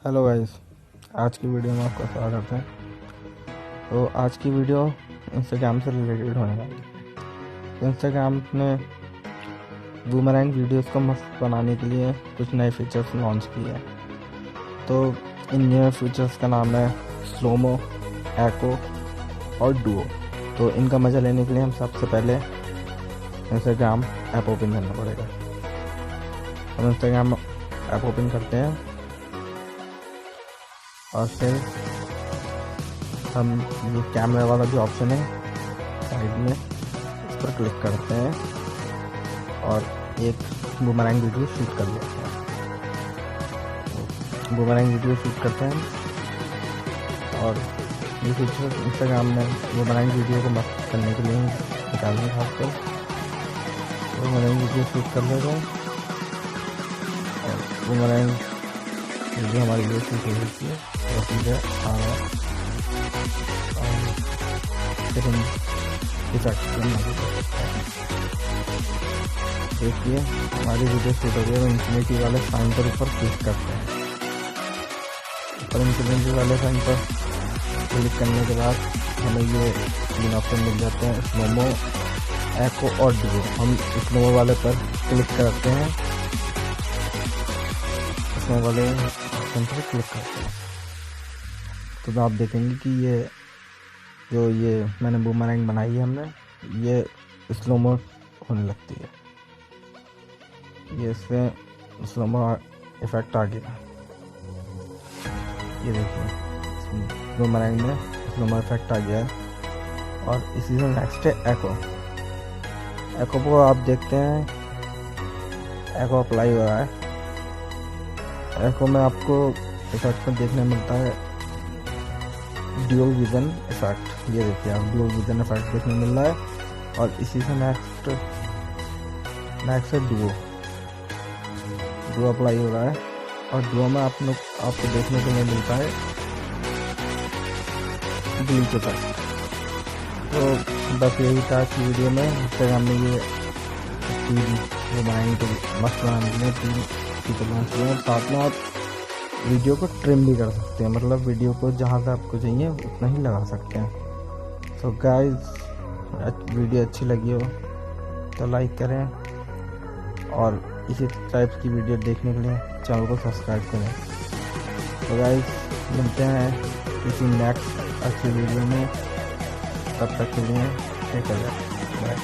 Hello guys, आज की video में आपका स्वागत है। तो आज की वीडियो इंस्टाग्राम से रिलेटेड होने वाली है। इंस्टाग्राम ने बूमरैंग वीडियोस को मस्त बनाने के लिए कुछ नए फीचर्स लॉन्च किए हैं। तो इन नए फीचर्स का नाम है स्लोमो, एको और डुओ। तो इनका मज़ा लेने के लिए हम सबसे पहले इंस्टाग्राम ऐप ओपन करना पड़ेगा। हम इंस्टाग्राम ऐप ओपन करते हैं और फिर हम ये कैमरा वाला जो ऑप्शन है साइड में, इस पर क्लिक करते हैं और एक बूमरैंग वीडियो शूट कर लेते हैं। तो बूमरैंग वीडियो शूट करते हैं और ये फीचर इंस्टाग्राम में बूमरैंग वीडियो को मस्त करने के लिए निकालने खासकर बूमरैंग वीडियो शूट कर लेते हैं और बूमरैंग वीडियो हमारी ये शूट हो जाती है और सीधे आ रहा है। फिर हम देखिए हमारी वीडियो शूट हो गई। हम इंफिनिटी वाले साइन पर ऊपर क्लिक करते हैं। ऊपर इंफिनिटी वाले साइन पर क्लिक करने के बाद हमें ये 3 ऑप्शन मिल जाते हैं, स्लोमो, एको और डुओ। हम स्लोमो वाले पर क्लिक करते हैं, स्लोमो वाले ऑप्शन पर क्लिक करते हैं तो आप देखेंगे कि ये मैंने बूमरैंग बनाई है हमने, ये स्लोमो होने लगती है। ये इससे स्लोमो इफेक्ट आ गया। ये देखिए बूमरैंग में स्लोमो इफेक्ट आ गया है। और इसी से नेक्स्ट है एको को आप देखते हैं, एको अप्लाई हो रहा है। एको में आपको इफेक्ट में देखने मिलता है ड्यूल विजन इफेक्ट। ये देखिए आप ड्यूल विजन इफेक्ट देखने मिल रहा है। और इसी से नेक्स्ट है डुओ अप्लाई हो रहा है। और डुओ में आपको देखने को नहीं मिलता है ब्लिंक इफेक्ट। तो बस यही था आज की वीडियो में। इंस्टाग्राम में ये बनाएंगे तो मस्त बनाने के लिए 3 फीचर लॉन्च किए हैं। साथ में आप वीडियो को ट्रिम भी कर सकते हैं, मतलब वीडियो को जहाँ से आपको चाहिए उतना ही लगा सकते हैं। सो गाइस, वीडियो अच्छी लगी हो तो लाइक करें और इसी टाइप की वीडियो देखने के लिए चैनल को सब्सक्राइब करें। तो गाइस, मिलते हैं किसी नेक्स्ट अच्छी वीडियो में। तब तक के लिए टेक केयर, बाय।